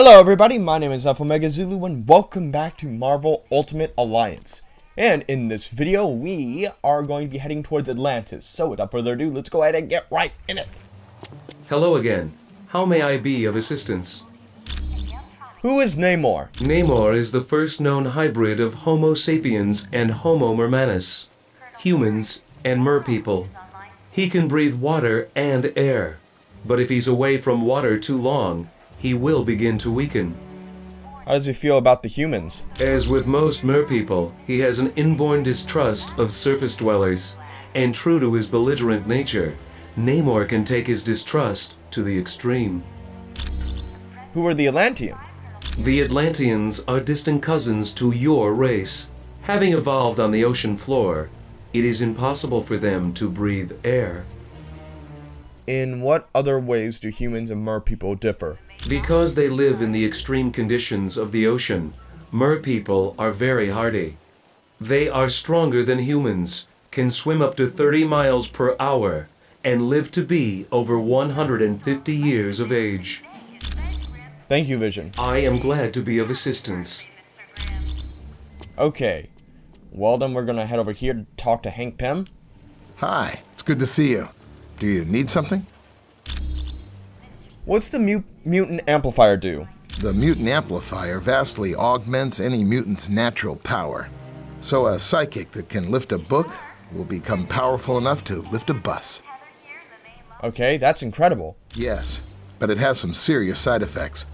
Hello everybody, my name is Omega Zulu and welcome back to Marvel Ultimate Alliance. And in this video, we are going to be heading towards Atlantis. So without further ado, let's go ahead and get right in it. Hello again. How may I be of assistance? Who is Namor? Namor is the first known hybrid of Homo sapiens and Homo mermanus, humans and merpeople. He can breathe water and air, but if he's away from water too long, he will begin to weaken. How does he feel about the humans? As with most merpeople, he has an inborn distrust of surface dwellers, and true to his belligerent nature, Namor can take his distrust to the extreme. Who are the Atlanteans? The Atlanteans are distant cousins to your race. Having evolved on the ocean floor, it is impossible for them to breathe air. In what other ways do humans and merpeople differ? Because they live in the extreme conditions of the ocean, merpeople are very hardy. They are stronger than humans, can swim up to 30 miles per hour, and live to be over 150 years of age. Thank you, Vision. I am glad to be of assistance. Okay. Well then, we're gonna head over here to talk to Hank Pym. Hi, it's good to see you. Do you need something? What's the mutant amplifier do? The mutant amplifier vastly augments any mutant's natural power. So a psychic that can lift a book will become powerful enough to lift a bus. Okay, that's incredible. Yes, but it has some serious side effects.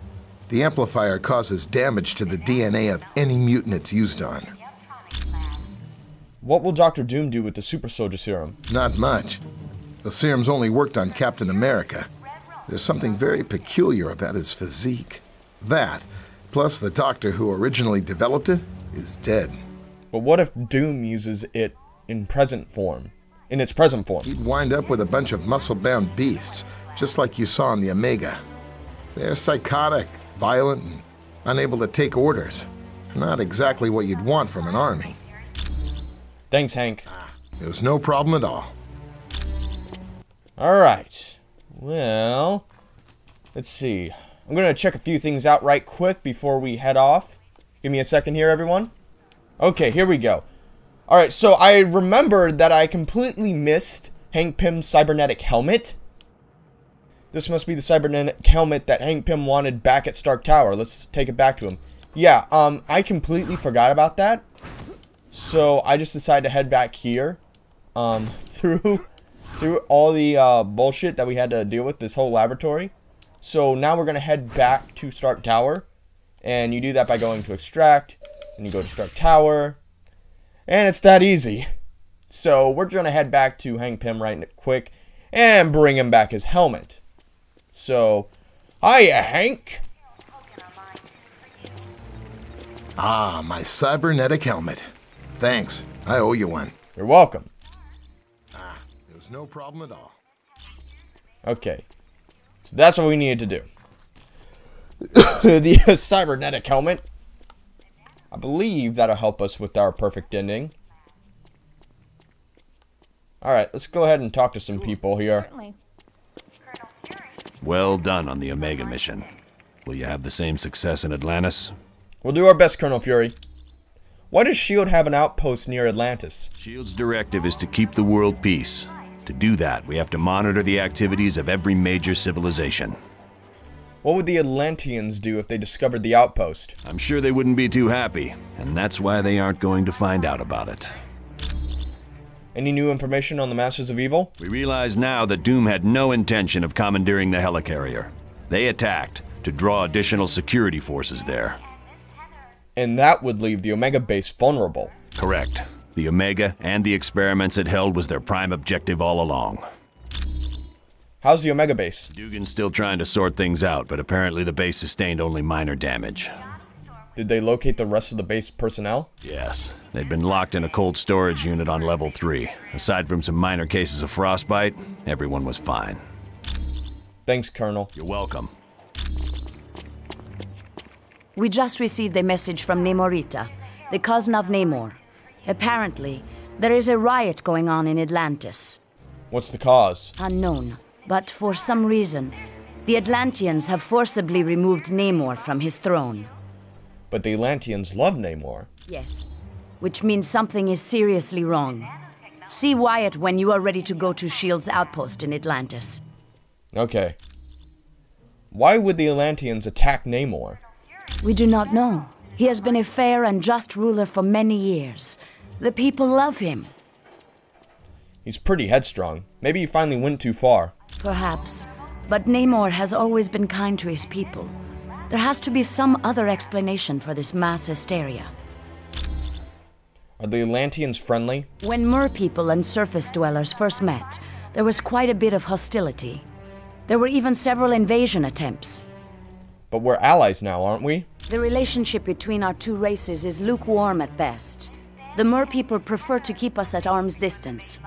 The amplifier causes damage to the DNA of any mutant it's used on. What will Dr. Doom do with the super soldier serum? Not much. The serum's only worked on Captain America. There's something very peculiar about his physique. That, plus the doctor who originally developed it, is dead. But what if Doom uses it in its present form? He'd wind up with a bunch of muscle-bound beasts, just like you saw in the Omega. They're psychotic, violent, and unable to take orders. Not exactly what you'd want from an army. Thanks, Hank. It was no problem at all. Alright. Well, let's see. I'm going to check a few things out right quick before we head off. Give me a second here, everyone. Okay, here we go. Alright, so I remembered that I completely missed Hank Pym's cybernetic helmet. This must be the cybernetic helmet that Hank Pym wanted back at Stark Tower. Let's take it back to him. Yeah, I completely forgot about that. So I just decided to head back here. Through all the bullshit that we had to deal with, this whole laboratory. So now we're going to head back to Stark Tower. And you do that by going to Extract. And you go to Stark Tower. And it's that easy. So we're going to head back to Hank Pym right quick. And bring him back his helmet. So, hiya, Hank. Ah, my cybernetic helmet. Thanks. I owe you one. You're welcome. No problem at all. Okay. So that's what we needed to do. The cybernetic helmet. I believe that'll help us with our perfect ending. Alright, let's go ahead and talk to some people here. Certainly. Well done on the Omega mission. Will you have the same success in Atlantis? We'll do our best, Colonel Fury. Why does S.H.I.E.L.D. have an outpost near Atlantis? S.H.I.E.L.D.'s directive is to keep the world peace. To do that, we have to monitor the activities of every major civilization. What would the Atlanteans do if they discovered the outpost? I'm sure they wouldn't be too happy, and that's why they aren't going to find out about it. Any new information on the Masters of Evil? We realize now that Doom had no intention of commandeering the helicarrier. They attacked to draw additional security forces there. And that would leave the Omega base vulnerable. Correct. The Omega and the experiments it held was their prime objective all along. How's the Omega base? Dugan's still trying to sort things out, but apparently the base sustained only minor damage. Did they locate the rest of the base personnel? Yes. They'd been locked in a cold storage unit on level 3. Aside from some minor cases of frostbite, everyone was fine. Thanks, Colonel. You're welcome. We just received a message from Namorita, the cousin of Namor. Apparently, there is a riot going on in Atlantis. What's the cause? Unknown, but for some reason, The Atlanteans have forcibly removed Namor from his throne. But the Atlanteans love Namor. Yes, which means something is seriously wrong. See Wyatt when you are ready to go to S.H.I.E.L.D.'s outpost in Atlantis. Okay. Why would the Atlanteans attack Namor? We do not know. He has been a fair and just ruler for many years. The people love him. He's pretty headstrong. Maybe he finally went too far. Perhaps. But Namor has always been kind to his people. There has to be some other explanation for this mass hysteria. Are the Atlanteans friendly? When Mer people and surface dwellers first met, there was quite a bit of hostility. There were even several invasion attempts. But we're allies now, aren't we? The relationship between our two races is lukewarm at best. The Mer people prefer to keep us at arm's distance.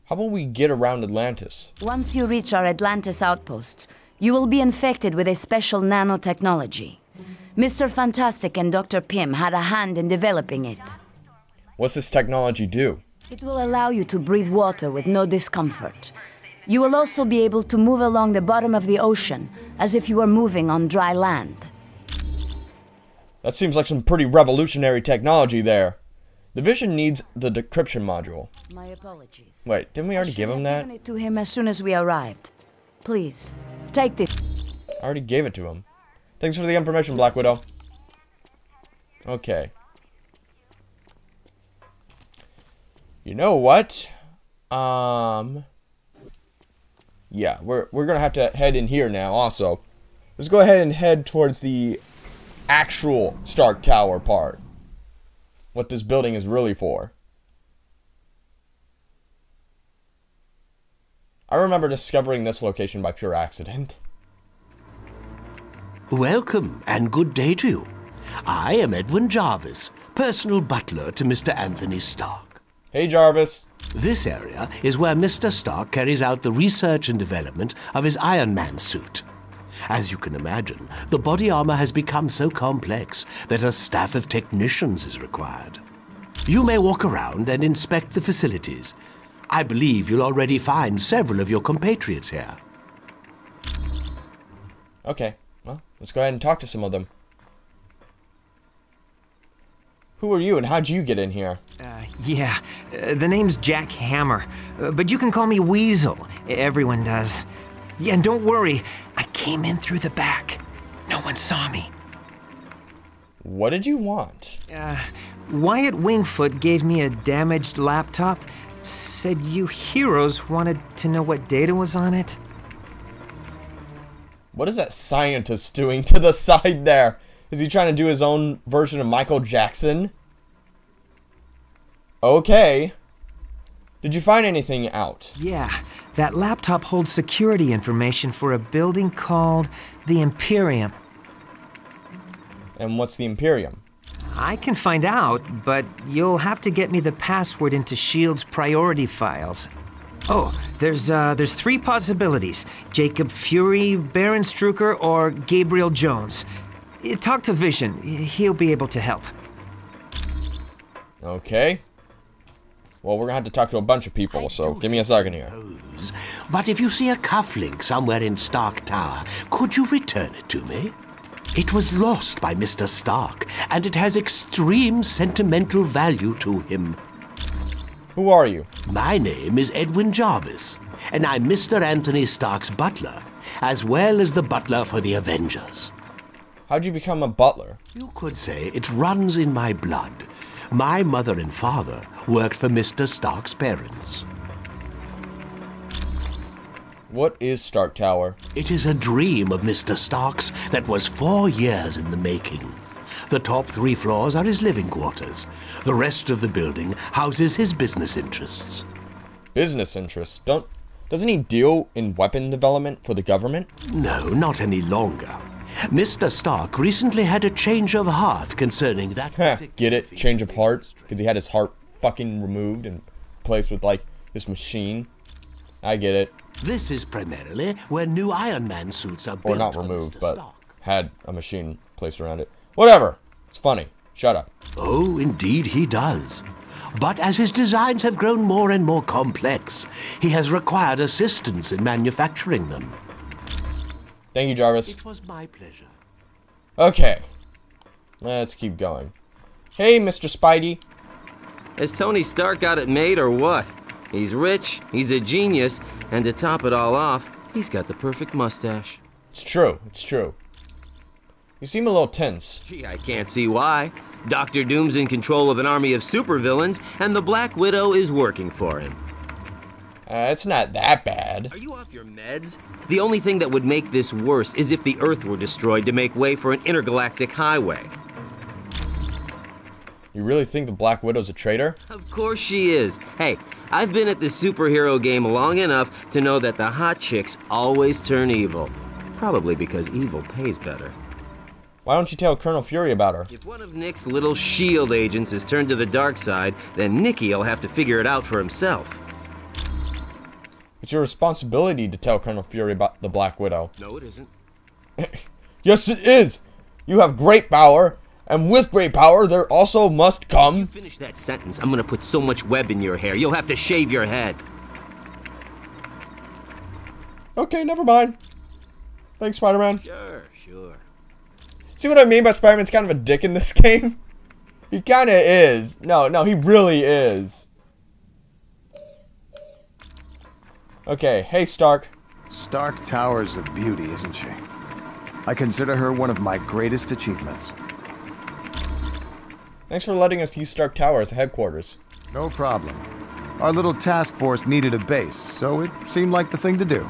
How will we get around Atlantis? Once you reach our Atlantis outpost, you will be infected with a special nanotechnology. Mr.Fantastic and Dr. Pym had a hand in developing it. What's this technology do? It will allow you to breathe water with no discomfort. You will also be able to move along the bottom of the ocean, as if you were moving on dry land. That seems like some pretty revolutionary technology there. The Vision needs the decryption module. My apologies. Wait, didn't we already give him that? I given it to him as soon as we arrived. Please, take this. I already gave it to him. Thanks for the information, Black Widow. Okay. You know what? Yeah, we're gonna have to head in here now also. Let's go ahead and head towards the actual Stark Tower part. What this building is really for. I remember discovering this location by pure accident. Welcome, and good day to you. I am Edwin Jarvis, personal butler to Mr. Anthony Stark. Hey, Jarvis. This area is where Mr. Stark carries out the research and development of his Iron Man suit. As you can imagine, the body armor has become so complex that a staff of technicians is required. You may walk around and inspect the facilities. I believe you'll already find several of your compatriots here. Okay, well, let's go ahead and talk to some of them. Who are you and how'd you get in here? The name's Jack Hammer, but you can call me Weasel. Everyone does. Yeah, and don't worry, I came in through the back. No one saw me. What did you want? Wyatt Wingfoot gave me a damaged laptop. Said you heroes wanted to know what data was on it. What is that scientist doing to the side there? Is he trying to do his own version of Michael Jackson? Okay. Did you find anything out? Yeah, that laptop holds security information for a building called the Imperium. And what's the Imperium? I can find out, but you'll have to get me the password into S.H.I.E.L.D.'s priority files. Oh, there's three possibilities. Jacob Fury, Baron Strucker, or Gabriel Jones. Talk to Vision. He'll be able to help. Okay. Well, we're gonna have to talk to a bunch of people, so give me a second here. But if you see a cufflink somewhere in Stark Tower, could you return it to me? It was lost by Mr. Stark, and it has extreme sentimental value to him. Who are you? My name is Edwin Jarvis, and I'm Mr. Anthony Stark's butler, as well as the butler for the Avengers. How'd you become a butler? You could say it runs in my blood. My mother and father worked for Mr. Stark's parents. What is Stark Tower? It is a dream of Mr. Stark's that was 4 years in the making. The top 3 floors are his living quarters. The rest of the building houses his business interests. Business interests? Doesn't he deal in weapon development for the government? No, not any longer. Mr. Stark recently had a change of heart concerning that particular Get it? field. Change of heart? Because he had his heart fucking removed and replaced with, like, this machine. I get it. This is primarily where new Iron Man suits are built. Or not for removed, Mr. but Stark. had a machine placed around it. Whatever. It's funny. Shut up. Oh, indeed he does. But as his designs have grown more and more complex, he has required assistance in manufacturing them. Thank you, Jarvis. It was my pleasure. Okay. Let's keep going. Hey, Mr. Spidey. Has Tony Stark got it made or what? He's rich, he's a genius, and to top it all off, he's got the perfect mustache. It's true. It's true. You seem a little tense. Gee, I can't see why. Dr. Doom's in control of an army of supervillains, and the Black Widow is working for him. It's not that bad. Are you off your meds? The only thing that would make this worse is if the Earth were destroyed to make way for an intergalactic highway. You really think the Black Widow's a traitor? Of course she is. Hey, I've been at this superhero game long enough to know that the hot chicks always turn evil. Probably because evil pays better. Why don't you tell Colonel Fury about her? If one of Nick's little S.H.I.E.L.D. agents is turned to the dark side, then Nicky'll have to figure it out for himself. It's your responsibility to tell Colonel Fury about the Black Widow. No, it isn't. Yes, it is! You have great power, and with great power, there also must come... If you finish that sentence, I'm gonna put so much web in your hair, you'll have to shave your head. Okay, never mind. Thanks, Spider-Man. Sure, sure. See what I mean by Spider-Man's kind of a dick in this game? He kind of is. No, he really is. Okay, hey, Stark. Stark Tower's a beauty, isn't she? I consider her one of my greatest achievements. Thanks for letting us use Stark Tower as a headquarters. No problem. Our little task force needed a base, so it seemed like the thing to do.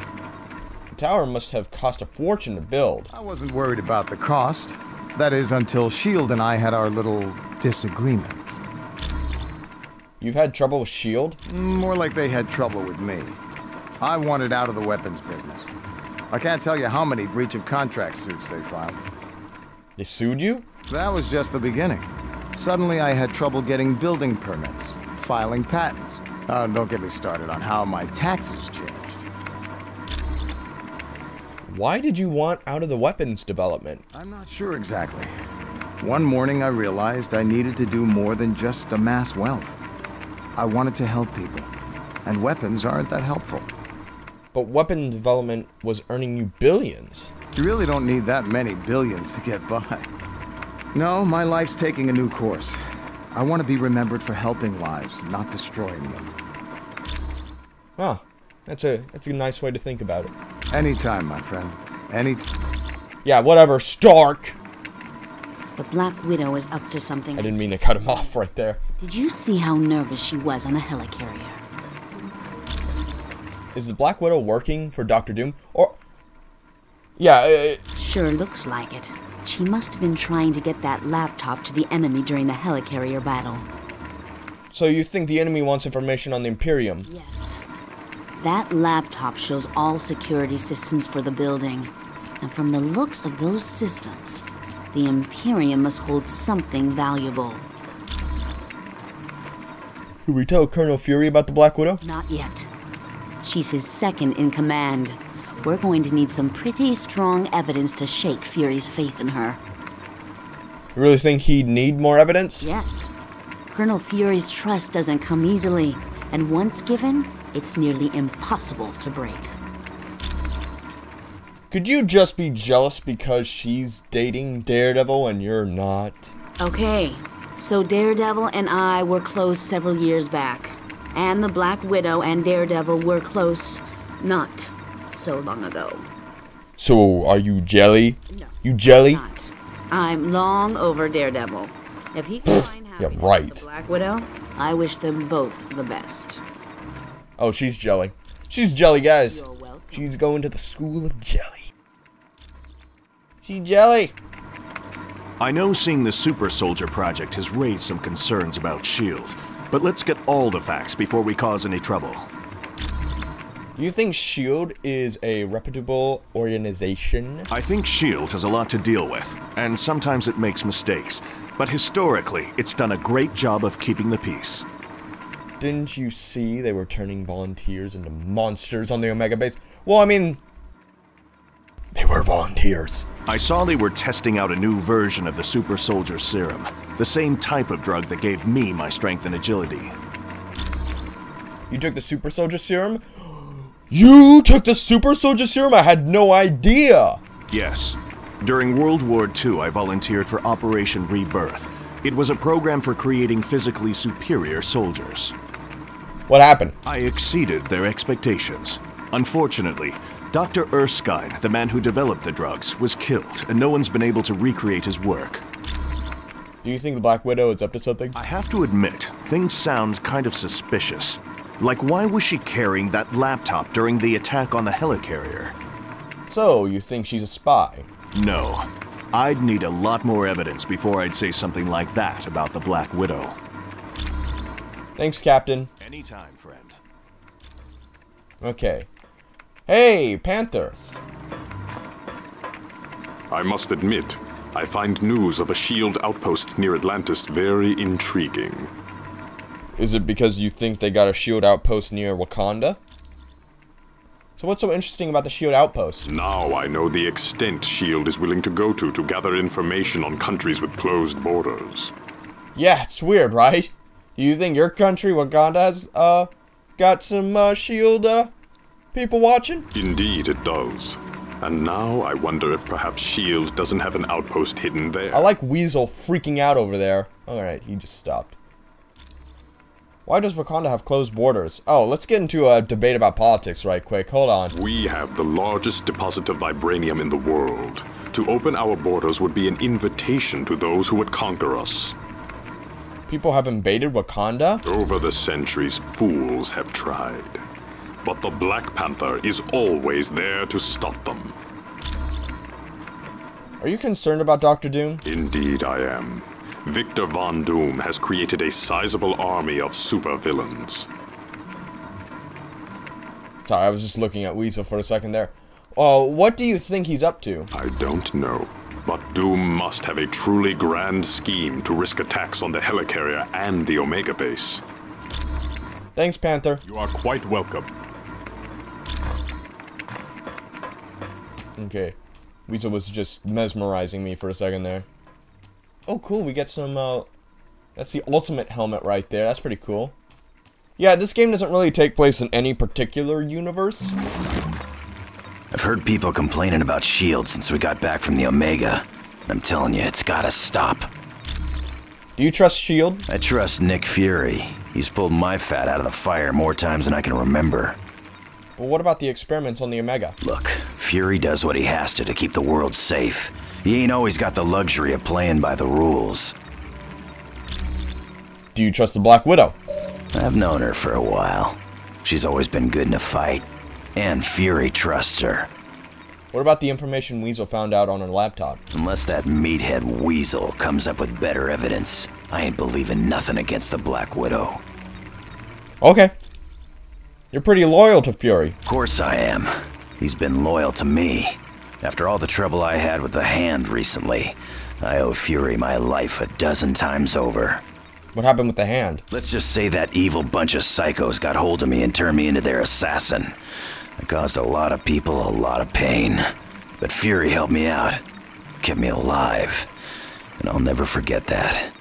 The tower must have cost a fortune to build. I wasn't worried about the cost. That is, until S.H.I.E.L.D. and I had our little disagreement. You've had trouble with S.H.I.E.L.D.? More like they had trouble with me. I wanted out of the weapons business. I can't tell you how many breach of contract suits they filed. They sued you? That was just the beginning. Suddenly I had trouble getting building permits, filing patents. Don't get me started on how my taxes changed. Why did you want out of the weapons development? I'm not sure exactly. One morning I realized I needed to do more than just amass wealth. I wanted to help people, and weapons aren't that helpful. But weapon development was earning you billions. You really don't need that many billions to get by. No, my life's taking a new course. I want to be remembered for helping lives, not destroying them. Huh. That's a nice way to think about it. Anytime, my friend. Anytime. Yeah, whatever, Stark! The Black Widow is up to something. I didn't mean to cut him off right there. Did you see how nervous she was on the helicarrier? Is the Black Widow working for Dr. Doom? Or... Yeah, Sure looks like it. She must have been trying to get that laptop to the enemy during the helicarrier battle. So you think the enemy wants information on the Imperium? Yes. That laptop shows all security systems for the building. And from the looks of those systems, the Imperium must hold something valuable. Should we tell Colonel Fury about the Black Widow? Not yet. She's his second in command. We're going to need some pretty strong evidence to shake Fury's faith in her. You really think he'd need more evidence? Yes. Colonel Fury's trust doesn't come easily, and once given, it's nearly impossible to break. Could you just be jealous because she's dating Daredevil and you're not? Okay, so Daredevil and I were close several years back. And the Black Widow and Daredevil were close not so long ago. So, are you jelly? No. You jelly? Not. I'm long over Daredevil. If he can find happiness Yeah, right. with the Black Widow, I wish them both the best. Oh, she's jelly. She's jelly, guys. You're welcome. She's going to the school of jelly. She's jelly. I know seeing the Super Soldier Project has raised some concerns about S.H.I.E.L.D., but let's get all the facts before we cause any trouble. You think S.H.I.E.L.D. is a reputable organization? I think S.H.I.E.L.D. has a lot to deal with, and sometimes it makes mistakes. But historically, it's done a great job of keeping the peace. Didn't you see they were turning volunteers into monsters on the Omega base? Well, I mean, they were volunteers. I saw they were testing out a new version of the Super Soldier Serum, the same type of drug that gave me my strength and agility. You took the Super Soldier Serum? You took the Super Soldier Serum? I had no idea. Yes. During World War II, I volunteered for Operation Rebirth. It was a program for creating physically superior soldiers. What happened? I exceeded their expectations. Unfortunately, Dr. Erskine, the man who developed the drugs, was killed, and no one's been able to recreate his work. Do you think the Black Widow is up to something? I have to admit, things sound kind of suspicious. Like, why was she carrying that laptop during the attack on the helicarrier? So, you think she's a spy? No. I'd need a lot more evidence before I'd say something like that about the Black Widow. Thanks, Captain. Anytime, friend. Okay. Hey, Panther. I must admit, I find news of a SHIELD outpost near Atlantis very intriguing. Is it because you think they got a SHIELD outpost near Wakanda? So what's so interesting about the SHIELD outpost? Now I know the extent SHIELD is willing to go to gather information on countries with closed borders. Yeah, it's weird, right? Do you think your country, Wakanda, has, got some, SHIELD, people watching? Indeed it does. And now I wonder if perhaps SHIELD doesn't have an outpost hidden there. I like Weasel freaking out over there. Alright, he just stopped. Why does Wakanda have closed borders? Oh, let's get into a debate about politics right quick. Hold on. We have the largest deposit of vibranium in the world. To open our borders would be an invitation to those who would conquer us. People have invaded Wakanda? Over the centuries, fools have tried. But the Black Panther is always there to stop them. Are you concerned about Dr. Doom? Indeed I am. Victor Von Doom has created a sizable army of supervillains. Sorry, I was just looking at Weasel for a second there. What do you think he's up to? I don't know. But Doom must have a truly grand scheme to risk attacks on the helicarrier and the Omega base. Thanks, Panther. You are quite welcome. Okay. Weasel was just mesmerizing me for a second there. Oh, cool. We get some, that's the ultimate helmet right there. That's pretty cool. Yeah, this game doesn't really take place in any particular universe. I've heard people complaining about SHIELD since we got back from the Omega. I'm telling you, it's gotta stop. Do you trust SHIELD? I trust Nick Fury. He's pulled my fat out of the fire more times than I can remember. Well, what about the experiments on the Omega? Look, Fury does what he has to keep the world safe. He ain't always got the luxury of playing by the rules. Do you trust the Black Widow? I've known her for a while. She's always been good in a fight. And Fury trusts her. What about the information Weasel found out on her laptop? Unless that meathead Weasel comes up with better evidence, I ain't believing nothing against the Black Widow. Okay. You're pretty loyal to Fury. Of course I am. He's been loyal to me. After all the trouble I had with the Hand recently, I owe Fury my life 12 times over. What happened with the Hand? Let's just say that evil bunch of psychos got hold of me and turned me into their assassin. I caused a lot of people a lot of pain. But Fury helped me out, kept me alive, and I'll never forget that.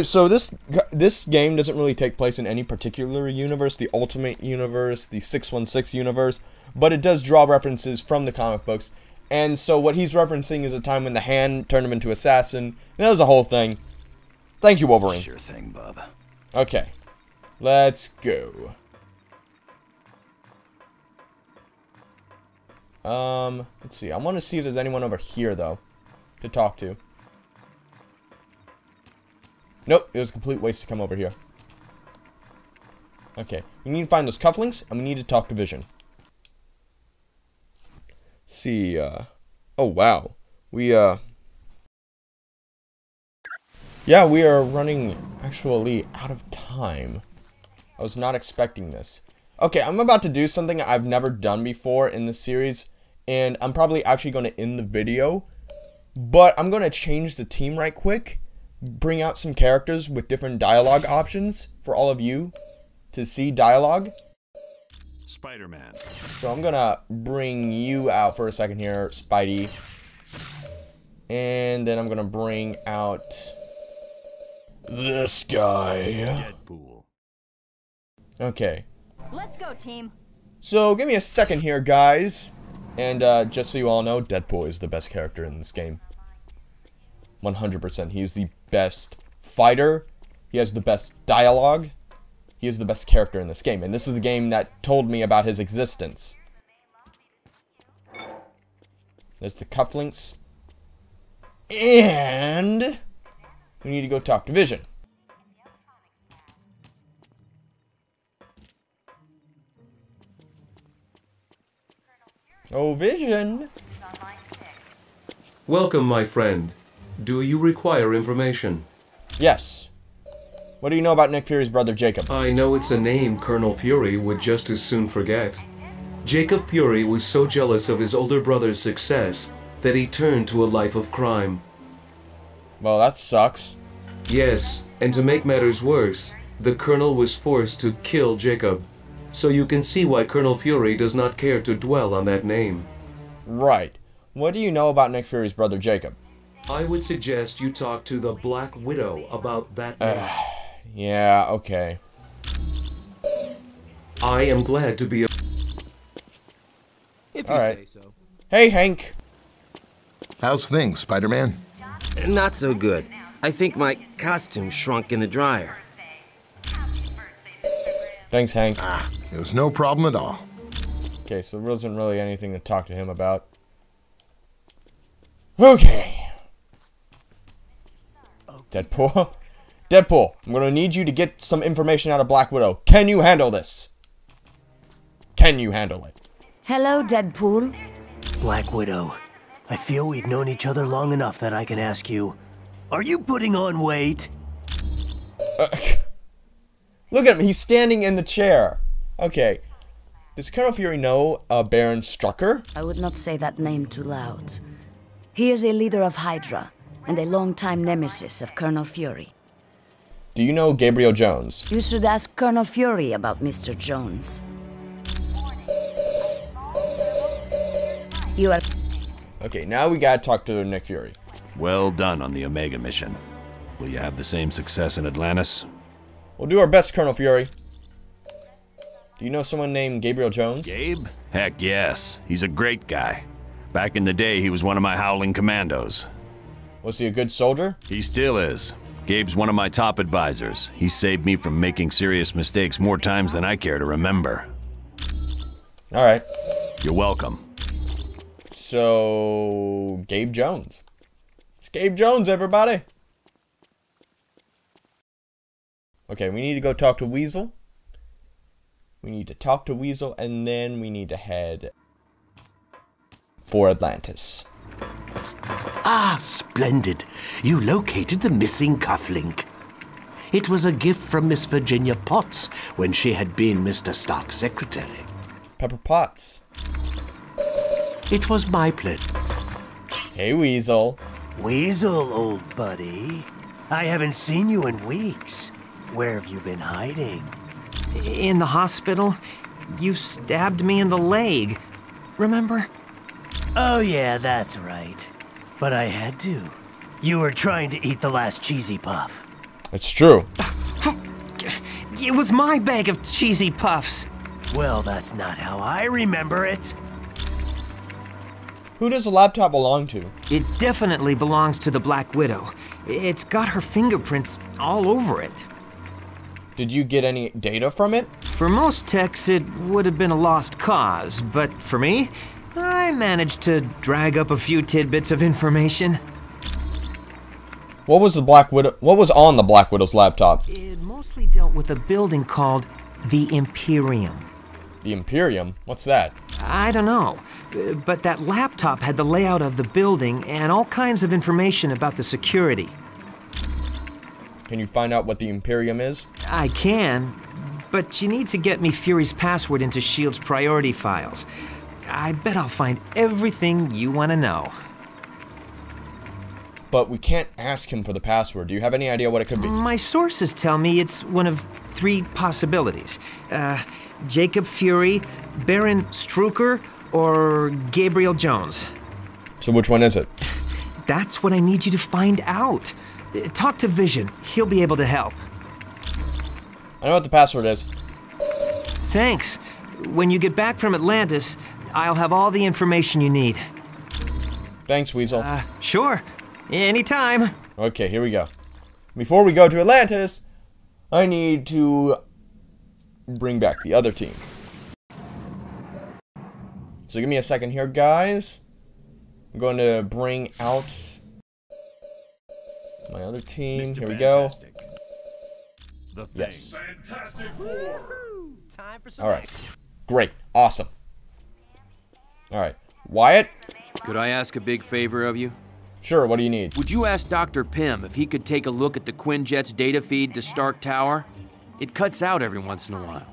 So this game doesn't really take place in any particular universe, the Ultimate Universe, the 616 universe, but it does draw references from the comic books. And so what he's referencing is a time when the Hand turned him into assassin, and that was the whole thing. Thank you, Wolverine. Sure thing, bub. Okay, let's go. Let's see. I want to see if there's anyone over here, though, to talk to. Nope, it was a complete waste to come over here. Okay, we need to find those cufflinks, and we need to talk to Vision. Let's see, oh, wow. Yeah, we are running, actually, out of time. I was not expecting this. Okay, I'm about to do something I've never done before in this series, and I'm probably actually going to end the video, but I'm going to change the team right quick, bring out some characters with different dialogue options for all of you to see dialogue. Spider-Man. So I'm going to bring you out for a second here, Spidey, and then I'm going to bring out this guy. Deadpool. Okay. Let's go, team. So, give me a second here, guys. And just so you all know, Deadpool is the best character in this game. 100%. He is the best fighter. He has the best dialogue. He is the best character in this game. And this is the game that told me about his existence. There's the cufflinks. And we need to go talk to Vision. Oh, Vision. Welcome, my friend. Do you require information? Yes. What do you know about Nick Fury's brother, Jacob? I know it's a name Colonel Fury would just as soon forget. Jacob Fury was so jealous of his older brother's success that he turned to a life of crime. Well, that sucks. Yes, and to make matters worse, the Colonel was forced to kill Jacob. So you can see why Colonel Fury does not care to dwell on that name. Right. What do you know about Nick Fury's brother, Jacob? I would suggest you talk to the Black Widow about that name. Yeah, okay. I am glad to be a... If you say so. Hey, Hank. How's things, Spider-Man? Not so good. I think my costume shrunk in the dryer. Thanks, Hank. It was no problem at all. Okay, so there wasn't really anything to talk to him about. Okay. Deadpool. Deadpool, I'm gonna need you to get some information out of Black Widow. Can you handle this? Can you handle it? Hello, Deadpool. Black Widow, I feel we've known each other long enough that I can ask you, are you putting on weight? Look at him, he's standing in the chair. Okay. Does Colonel Fury know Baron Strucker? I would not say that name too loud. He is a leader of Hydra, and a longtime nemesis of Colonel Fury. Do you know Gabriel Jones? You should ask Colonel Fury about Mr. Jones. You are... Okay, now we gotta talk to Nick Fury. Well done on the Omega mission. Will you have the same success in Atlantis? We'll do our best, Colonel Fury. Do you know someone named Gabriel Jones? Gabe? Heck yes. He's a great guy. Back in the day, he was one of my Howling Commandos. Was he a good soldier? He still is. Gabe's one of my top advisors. He saved me from making serious mistakes more times than I care to remember. Alright. You're welcome. So... Gabe Jones. It's Gabe Jones, everybody! Okay, we need to go talk to Weasel. We need to talk to Weasel, and then we need to head for Atlantis. Ah, splendid. You located the missing cufflink. It was a gift from Miss Virginia Potts when she had been Mr. Stark's secretary. Pepper Potts. It was my pleasure. Hey, Weasel. Weasel, old buddy. I haven't seen you in weeks. Where have you been hiding? In the hospital, you stabbed me in the leg. Remember? Oh yeah, that's right. But I had to. You were trying to eat the last cheesy puff. It's true. It was my bag of cheesy puffs. Well, that's not how I remember it. Who does the laptop belong to? It definitely belongs to the Black Widow. It's got her fingerprints all over it. Did you get any data from it? For most techs, it would have been a lost cause, but for me, I managed to drag up a few tidbits of information. What was the Black Widow? What was on the Black Widow's laptop? It mostly dealt with a building called the Imperium. The Imperium? What's that? I don't know, but that laptop had the layout of the building and all kinds of information about the security. Can you find out what the Imperium is? I can, but you need to get me Fury's password into S.H.I.E.L.D.'s priority files. I bet I'll find everything you want to know. But we can't ask him for the password. Do you have any idea what it could be? My sources tell me it's one of three possibilities. Jacob Fury, Baron Strucker, or Gabriel Jones. So which one is it? That's what I need you to find out. Talk to Vision. He'll be able to help. I know what the password is. Thanks. When you get back from Atlantis, I'll have all the information you need. Thanks, Weasel. Sure. Anytime. Okay, here we go. Before we go to Atlantis, I need to bring back the other team. So give me a second here, guys. I'm going to bring out my other team. Here we go. Yes. Alright. Great. Awesome. Alright. Wyatt? Could I ask a big favor of you? Sure, what do you need? Would you ask Dr. Pym if he could take a look at the Quinjet's data feed to Stark Tower? It cuts out every once in a while.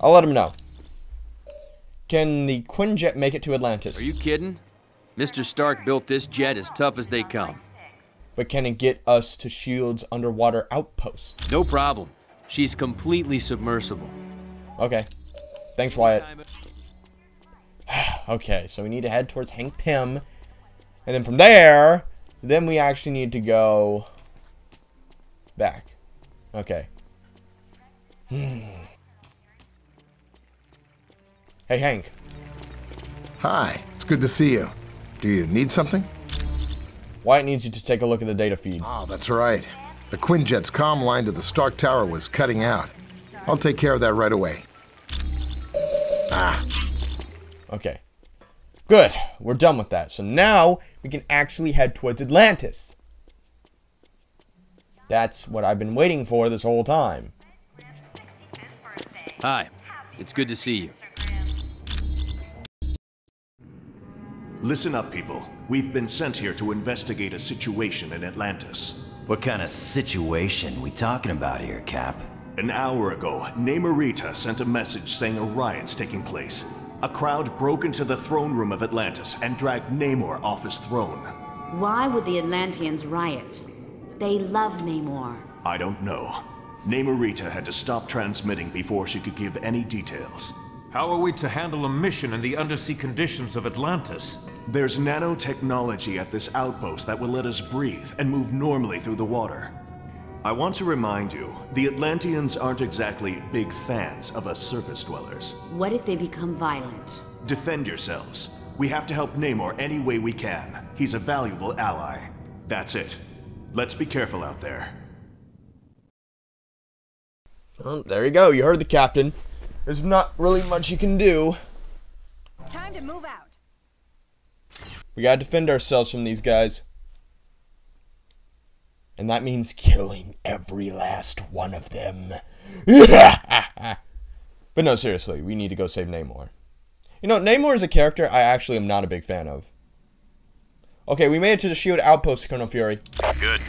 I'll let him know. Can the Quinjet make it to Atlantis? Are you kidding? Mr. Stark built this jet as tough as they come. But can it get us to S.H.I.E.L.D.'s underwater outpost? No problem. She's completely submersible. Okay. Thanks, Wyatt. Okay, so we need to head towards Hank Pym. And then from there, then we actually need to go back. Okay. Hey, Hank. Hi, it's good to see you. Do you need something? Wyatt needs you to take a look at the data feed. Oh, that's right. The Quinjet's comm line to the Stark Tower was cutting out. I'll take care of that right away. Okay. Good. We're done with that. So now we can actually head towards Atlantis. That's what I've been waiting for this whole time. Hi. It's good to see you. Listen up, people. We've been sent here to investigate a situation in Atlantis. What kind of situation we talking about here, Cap? An hour ago, Namorita sent a message saying a riot's taking place. A crowd broke into the throne room of Atlantis and dragged Namor off his throne. Why would the Atlanteans riot? They love Namor. I don't know. Namorita had to stop transmitting before she could give any details. How are we to handle a mission in the undersea conditions of Atlantis? There's nanotechnology at this outpost that will let us breathe and move normally through the water. I want to remind you, the Atlanteans aren't exactly big fans of us surface dwellers. What if they become violent? Defend yourselves. We have to help Namor any way we can. He's a valuable ally. That's it. Let's be careful out there. Well, there you go. You heard the captain. There's not really much you can do. Time to move out. We gotta defend ourselves from these guys. And that means killing every last one of them. But no, seriously, we need to go save Namor. You know, Namor is a character I actually am not a big fan of. Okay, we made it to the S.H.I.E.L.D. outpost, Colonel Fury. Good.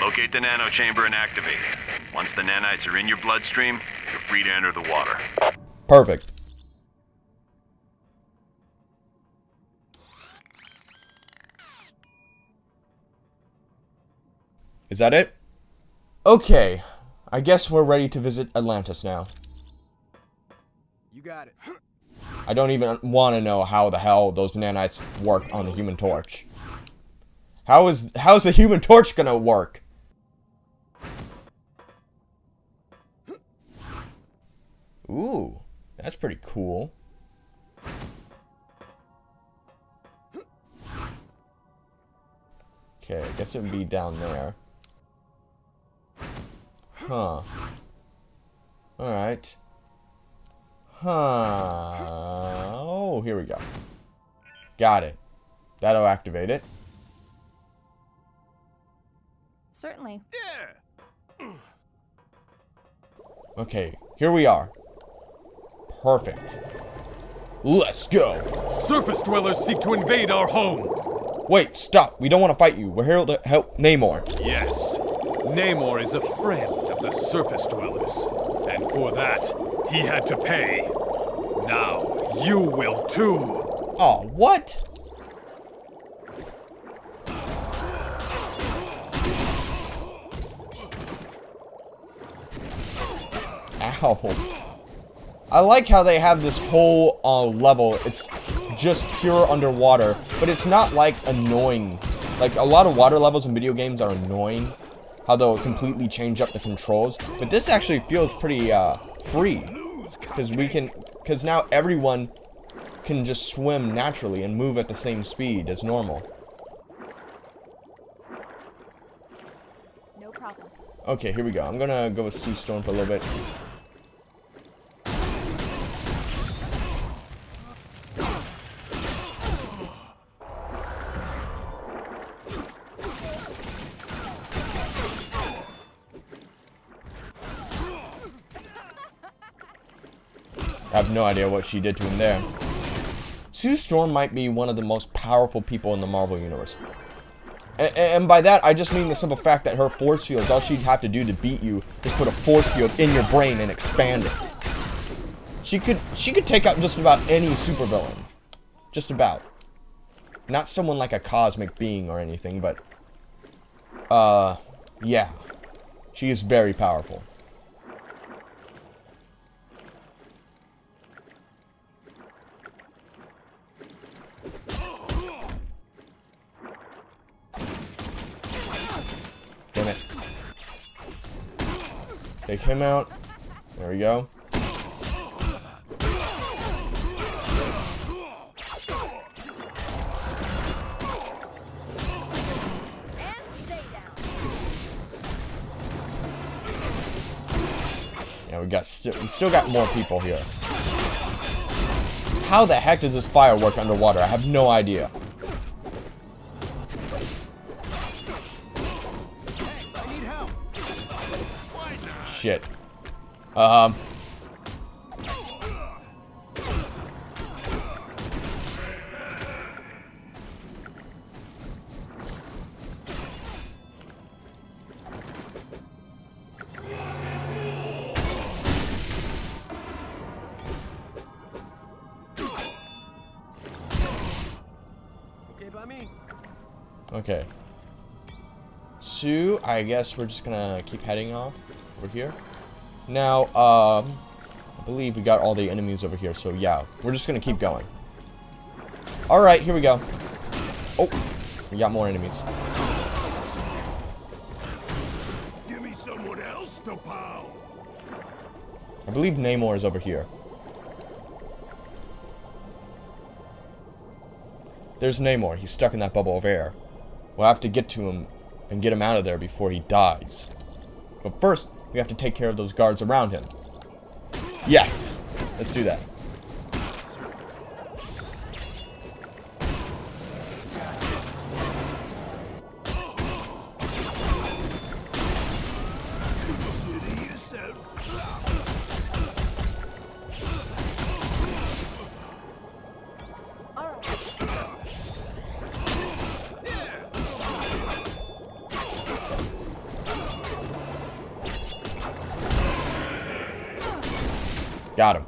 Locate the nano chamber and activate it. Once the nanites are in your bloodstream, you're free to enter the water. Perfect. Is that it? Okay. I guess we're ready to visit Atlantis now. You got it. I don't even want to know how the hell those nanites work on the Human Torch. How's the Human Torch gonna work? Ooh, that's pretty cool. Okay, I guess it would be down there. Huh. Alright. Huh. Oh, here we go. Got it. That'll activate it. Certainly. Okay, here we are. Perfect. Let's go. Surface dwellers seek to invade our home. Wait, stop. We don't want to fight you. We're here to help Namor. Yes. Namor is a friend of the surface dwellers. And for that, he had to pay. Now, you will too. Oh, what? Ow. I like how they have this whole level. It's just pure underwater, but it's not like annoying. Like a lot of water levels in video games are annoying, how they'll completely change up the controls. But this actually feels pretty free, because now everyone can just swim naturally and move at the same speed as normal. No problem. Okay, here we go. I'm gonna go with Sue Storm for a little bit. I have no idea what she did to him there. Sue Storm might be one of the most powerful people in the Marvel Universe. And by that, I just mean the simple fact that her force fields, all she'd have to do to beat you is put a force field in your brain and expand it. She could take out just about any supervillain. Just about. Not someone like a cosmic being or anything, but... yeah. She is very powerful. Damn it. Take him out. There we go. Yeah, we still got more people here. How the heck does this fire work underwater? I have no idea. Shit. Okay. Sue, I guess we're just gonna keep heading off over here. Now, I believe we got all the enemies over here, so yeah, we're just gonna keep going. Alright, here we go. Oh, we got more enemies. Give me someone else to pound. I believe Namor is over here. There's Namor. He's stuck in that bubble of air. We'll have to get to him and get him out of there before he dies. But first, we have to take care of those guards around him. Yes! Let's do that. Got him.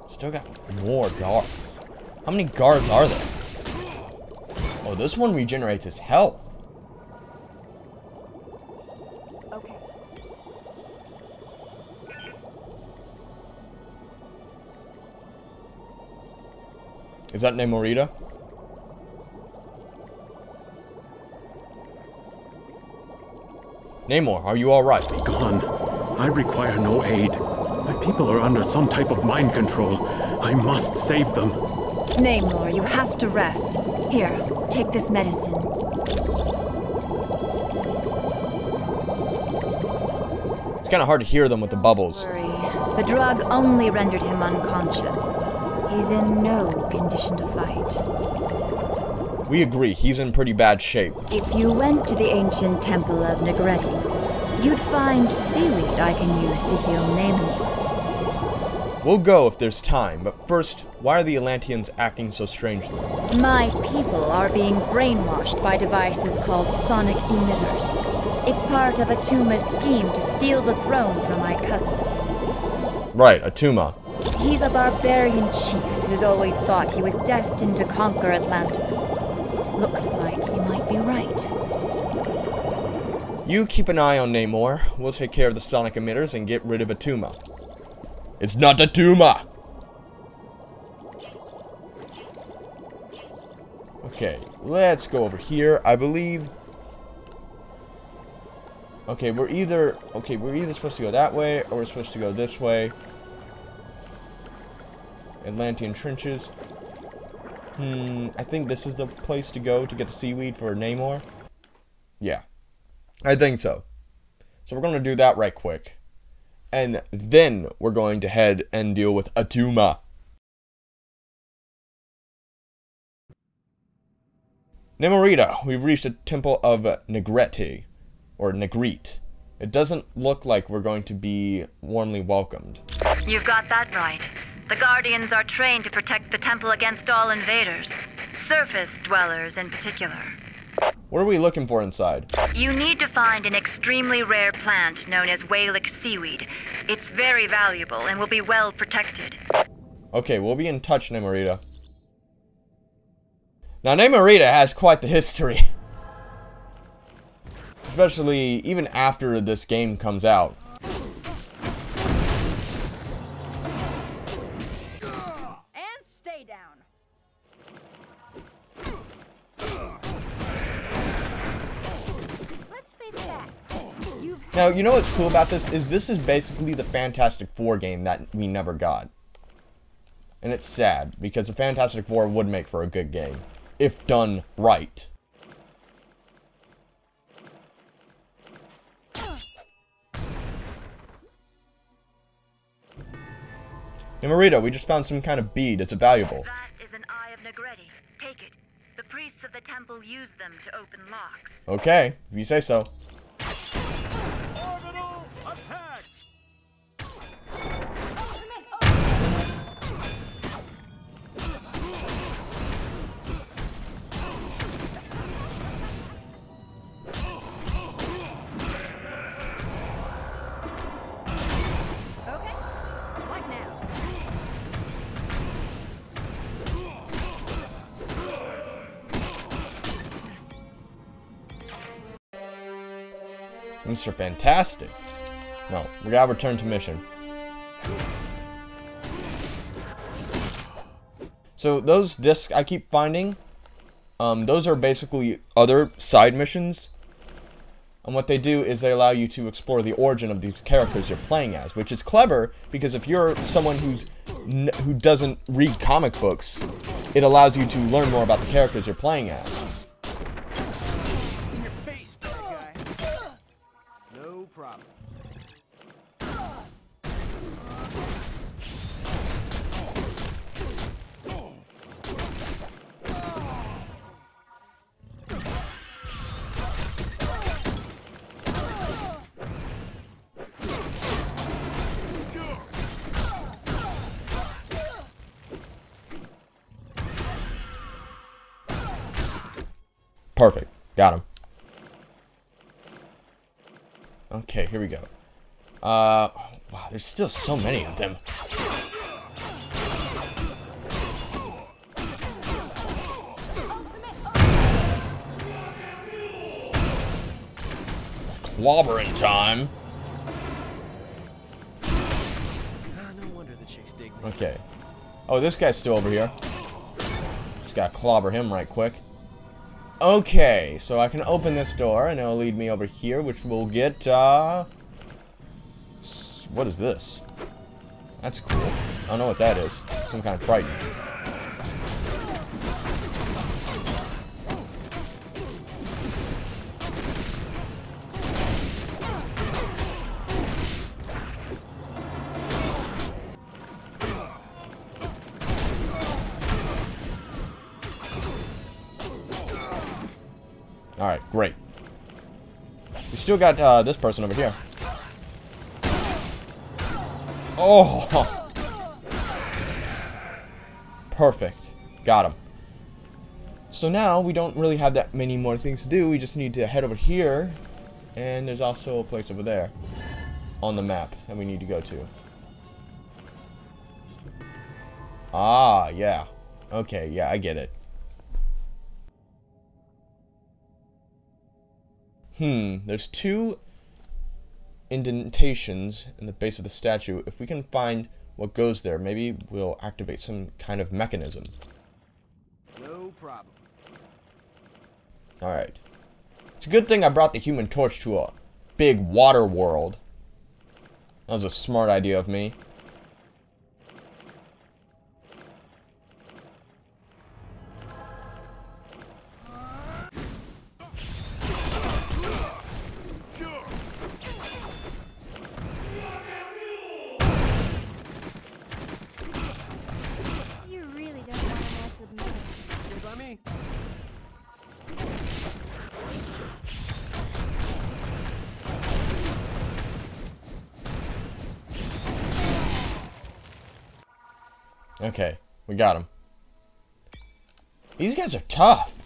Still got more guards. How many guards are there? Oh, this one regenerates his health. Okay. Is that Namorita? Namor, are you alright? Be gone. I require no aid. My people are under some type of mind control. I must save them. Namor, you have to rest. Here, take this medicine. It's kind of hard to hear them with the bubbles. Don't worry. The drug only rendered him unconscious. He's in no condition to fight. We agree, he's in pretty bad shape. If you went to the ancient temple of Negretti, you'd find seaweed I can use to heal Namor. We'll go if there's time, but first, why are the Atlanteans acting so strangely? My people are being brainwashed by devices called sonic emitters. It's part of Atuma's scheme to steal the throne from my cousin. Right, Atuma. He's a barbarian chief who's always thought he was destined to conquer Atlantis. Looks like he might be right. You keep an eye on Namor. We'll take care of the sonic emitters and get rid of Atuma. It's not Atuma! Okay, let's go over here. I believe... Okay, we're either supposed to go that way, or we're supposed to go this way. Atlantean trenches. I think this is the place to go to get the seaweed for Namor. Yeah, I think so. So we're going to do that right quick. And then we're going to head and deal with Atuma. Namorita, we've reached the Temple of Negrete, or Negrete. It doesn't look like we're going to be warmly welcomed. You've got that right. The Guardians are trained to protect the temple against all invaders, surface dwellers in particular. What are we looking for inside? You need to find an extremely rare plant known as whalic seaweed. It's very valuable and will be well protected. Okay, we'll be in touch, Namorita. Now, Namorita has quite the history. Especially even after this game comes out. And stay down. Let's face facts. Now, you know what's cool about this is basically the Fantastic Four game that we never got. And it's sad, because the Fantastic Four would make for a good game, if done right. Namorita, we just found some kind of bead. Is it valuable? That is an Eye of Negrete. Take it. The priests of the temple use them to open locks. Okay, if you say so. Orbital attack! Okay. What now? Mr. Fantastic. No, we gotta return to mission. So those discs I keep finding, those are basically other side missions. And what they do is they allow you to explore the origin of these characters you're playing as, which is clever because if you're someone who doesn't read comic books, it allows you to learn more about the characters you're playing as. In your face, bad guy. No problem. Perfect. Got him. Okay, here we go. Wow, there's still so many of them. It's clobbering time. No wonder the chicks dig me. Okay. Oh, this guy's still over here. Just gotta clobber him right quick. Okay, so I can open this door, and it'll lead me over here, which will get, what is this? That's cool. I don't know what that is. Some kind of trident. Alright, great. We still got this person over here. Oh! Perfect. Got him. So now we don't really have that many more things to do. We just need to head over here. And there's also a place over there on the map that we need to go to. Ah, yeah. Okay, yeah, I get it. There's two indentations in the base of the statue. If we can find what goes there, maybe we'll activate some kind of mechanism. No problem. Alright. It's a good thing I brought the Human Torch to a big water world. That was a smart idea of me. me. Okay, we got him. These guys are tough.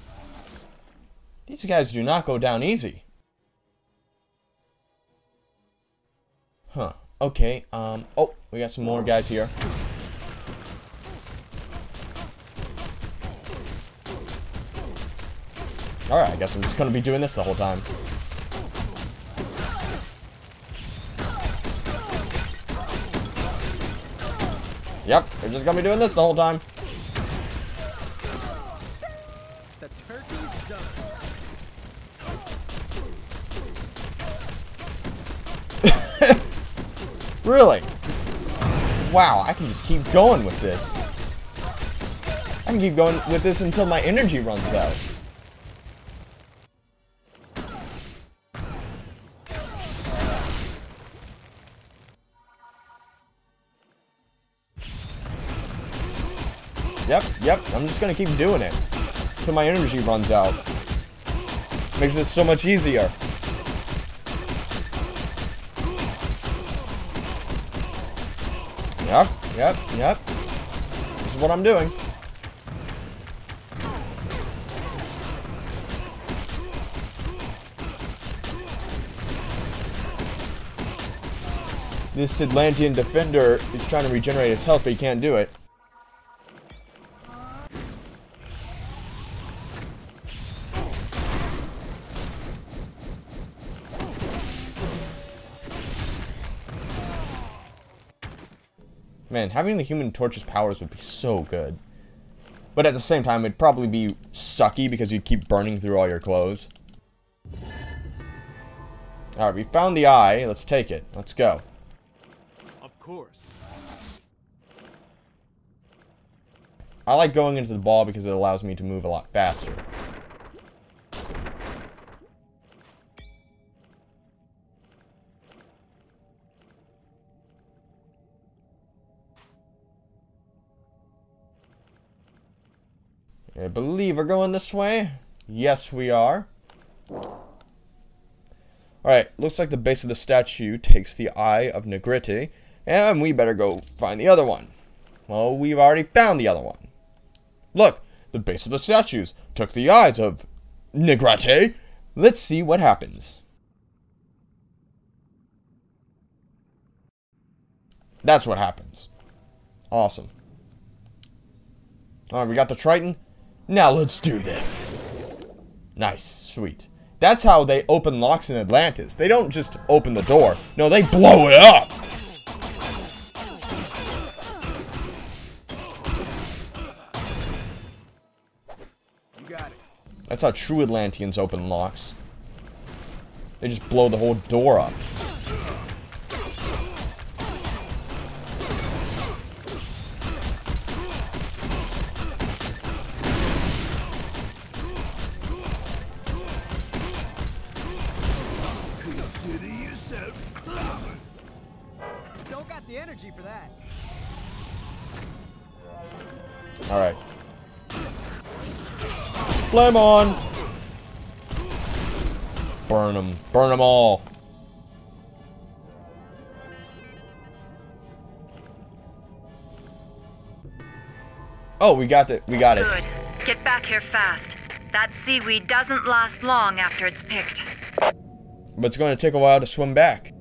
These guys do not go down easy. Huh. Okay, oh, we got some more guys here. Alright, I guess I'm just gonna be doing this the whole time. Yep, we're just gonna be doing this the whole time. The turkey's done. Really? Wow, I can just keep going with this. I can keep going with this until my energy runs out. Yep, I'm just gonna keep doing it until my energy runs out. Makes this so much easier. Yep. This is what I'm doing. This Atlantean defender is trying to regenerate his health, but he can't do it. Man, having the Human Torch's powers would be so good. But at the same time, it'd probably be sucky because you'd keep burning through all your clothes. Alright, we found the eye. Let's take it. Let's go. Of course. I like going into the ball because it allows me to move a lot faster. I believe we're going this way. Yes, we are. Alright, looks like the base of the statue takes the Eye of Negrete, and we better go find the other one. Well, we've already found the other one. Look, the base of the statues took the eyes of Negrete. Let's see what happens. That's what happens. Awesome. Alright, we got the Triton. Now let's do this. Nice, sweet. That's how they open locks in Atlantis. They don't just open the door. No, they blow it up. You got it. That's how true Atlanteans open locks. They just blow the whole door up. Don't got the energy for that. Alright. Flame on! Burn them. Burn them all. Oh, we got it. We got it. Good. Get back here fast. That seaweed doesn't last long after it's picked. But it's going to take a while to swim back.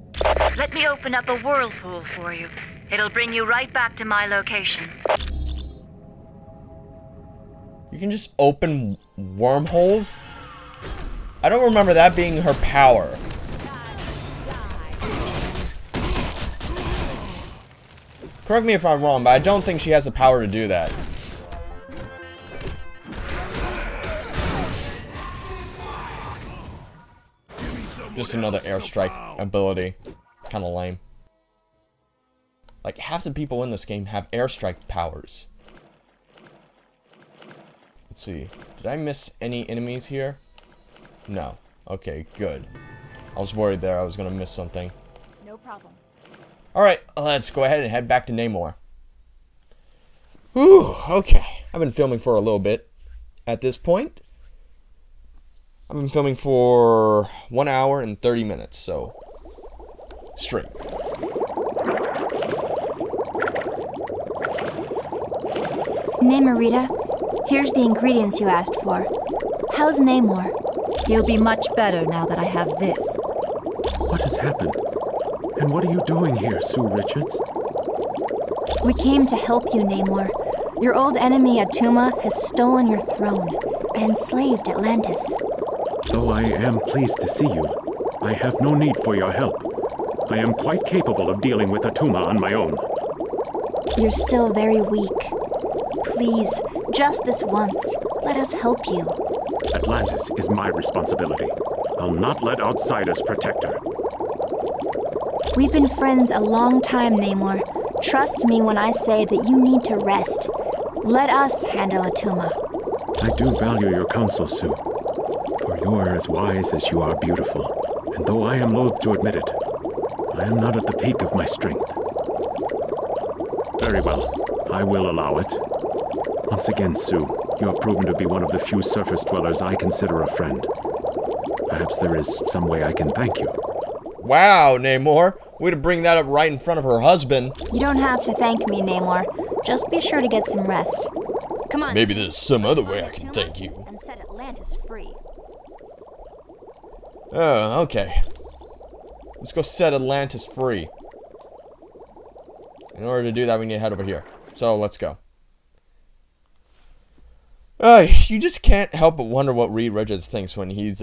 Let me open up a whirlpool for you. It'll bring you right back to my location. You can just open wormholes? I don't remember that being her power. Correct me if I'm wrong, but I don't think she has the power to do that. Just another airstrike ability. Kinda lame. Like, half the people in this game have airstrike powers. Let's see. Did I miss any enemies here? No. Okay, good. I was worried there I was gonna miss something. No problem. Alright, let's go ahead and head back to Namor. Whew, okay. I've been filming for a little bit. at this point. I've been filming for 1 hour and 30 minutes, so straight. Namorita, here's the ingredients you asked for. How's Namor? He'll be much better now that I have this. What has happened? And what are you doing here, Sue Richards? We came to help you, Namor. Your old enemy, Atuma, has stolen your throne and enslaved Atlantis. Though I am pleased to see you, I have no need for your help. I am quite capable of dealing with Atuma on my own. You're still very weak. Please, just this once, let us help you. Atlantis is my responsibility. I'll not let outsiders protect her. We've been friends a long time, Namor. Trust me when I say that you need to rest. Let us handle Atuma. I do value your counsel, Sue. For you are as wise as you are beautiful. And though I am loath to admit it, I am not at the peak of my strength. Very well. I will allow it. Once again, Sue, you have proven to be one of the few surface dwellers I consider a friend. Perhaps there is some way I can thank you. Wow, Namor. Way to bring that up right in front of her husband. You don't have to thank me, Namor. Just be sure to get some rest. Come on. Maybe there's some other way I can thank you. And set Atlantis free. Oh, okay. Let's go set Atlantis free. In order to do that, we need to head over here. So, let's go. You just can't help but wonder what Reed Richards thinks when he's,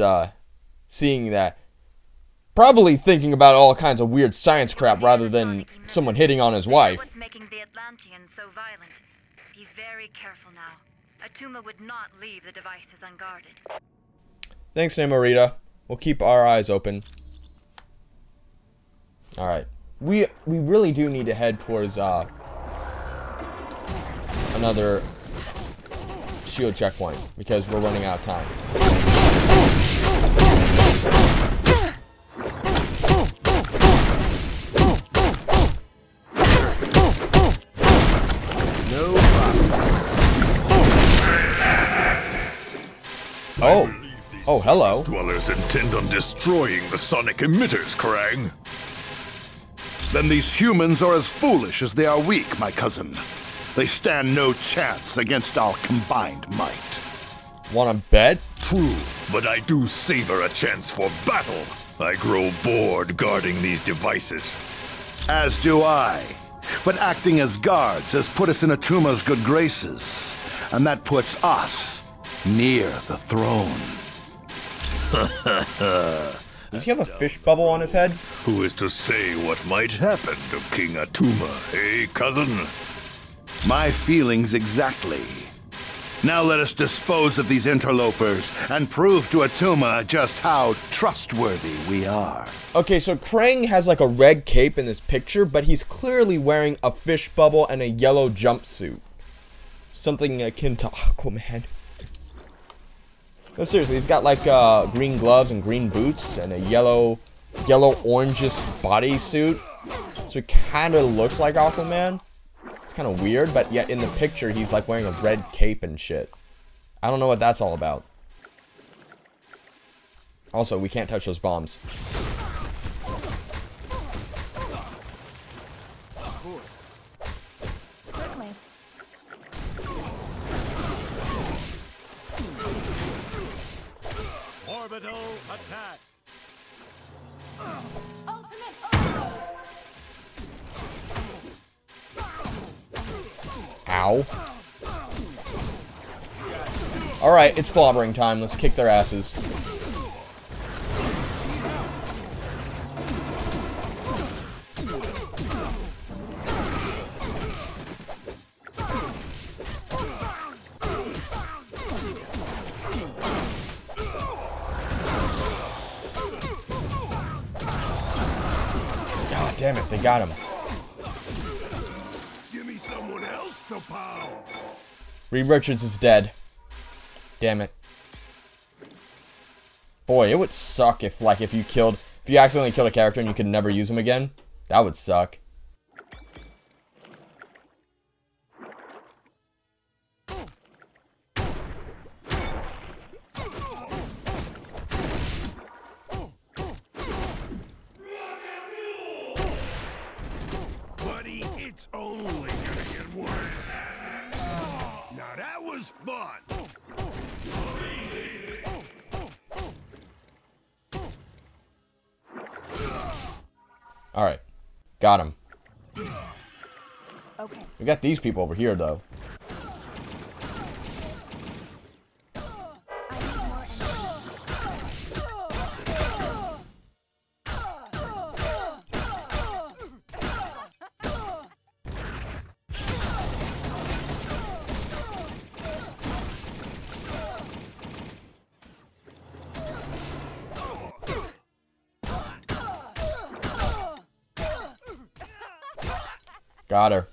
seeing that. Probably thinking about all kinds of weird science crap rather than someone hitting on his wife. What's making the Atlanteans so violent? Be very careful now. Atuma would not leave the devices unguarded. Thanks, Namorita. We'll keep our eyes open. Alright. We really do need to head towards, another shield checkpoint, because we're running out of time. No problem. Oh. Oh, hello. Dwellers intend on destroying the sonic emitters, Krang. Then these humans are as foolish as they are weak, my cousin. They stand no chance against our combined might. Wanna bet? True, but I do savor a chance for battle. I grow bored guarding these devices. As do I. But acting as guards has put us in Atuma's good graces. And that puts us near the throne. Does he have a fish bubble on his head? Who is to say what might happen to King Atuma, eh, cousin? My feelings exactly. Now let us dispose of these interlopers and prove to Atuma just how trustworthy we are. Okay, so Krang has like a red cape in this picture, but he's clearly wearing a fish bubble and a yellow jumpsuit. Something akin to Aquaman. No, seriously, he's got like green gloves and green boots and a yellow orangish bodysuit. So he kind of looks like Aquaman. It's kind of weird, but yet in the picture he's like wearing a red cape and shit. I don't know what that's all about. Also, we can't touch those bombs. Certainly. Orbital attack. Ow. Alright, it's clobbering time. Let's kick their asses. God damn it, they got him. Give me someone else to pound. Reed Richards is dead. Damn it. Boy, it would suck if you accidentally killed a character and you could never use him again. That would suck. was fun. Alright. Got him. Okay. We got these people over here, though. Got her.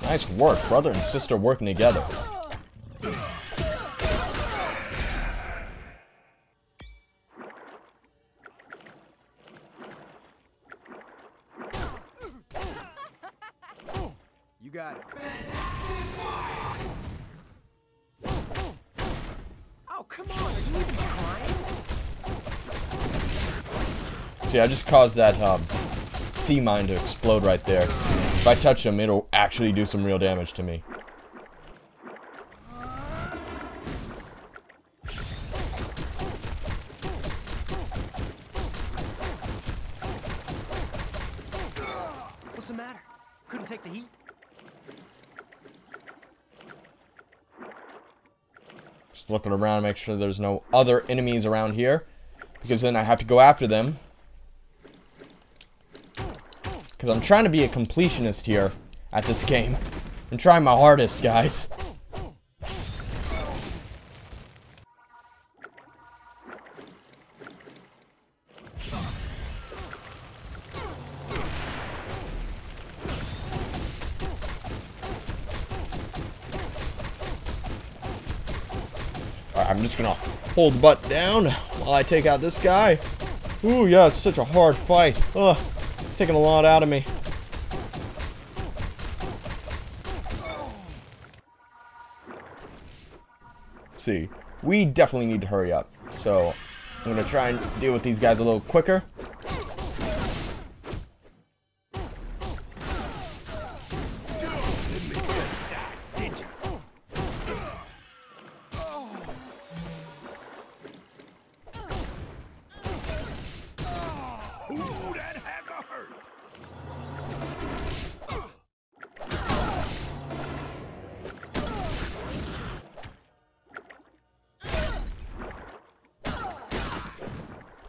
Nice work, brother and sister working together. You got it. Oh, come on, are you even trying? See, I just caused that sea mine to explode right there. If I touch him, it'll actually do some real damage to me. What's the matter? Couldn't take the heat? Just looking around, make sure there's no other enemies around here, because then I have to go after them. Because I'm trying to be a completionist here at this game. I'm trying my hardest, guys. Alright, I'm just gonna hold the button down while I take out this guy. Ooh, yeah, it's such a hard fight. Ugh. It's taking a lot out of me. See, we definitely need to hurry up. So, I'm going to try and deal with these guys a little quicker.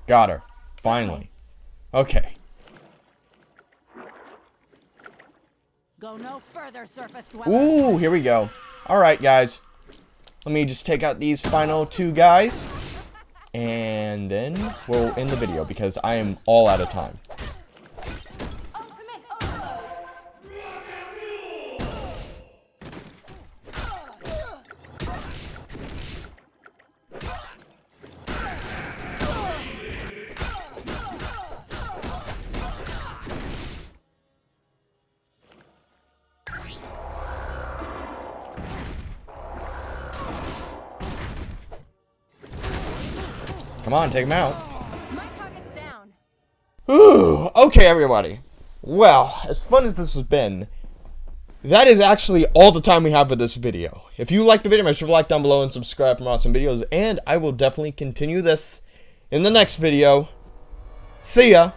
Got her. Finally. Okay. Go no further, surface dweller. Ooh, here we go. Alright, guys. Let me just take out these final two guys. And then we'll end the video because I am all out of time. Come on, take him out. My target's down. Ooh, okay, everybody. Well, as fun as this has been, that is actually all the time we have for this video. If you liked the video, make sure to like down below and subscribe for more awesome videos. And I will definitely continue this in the next video. See ya.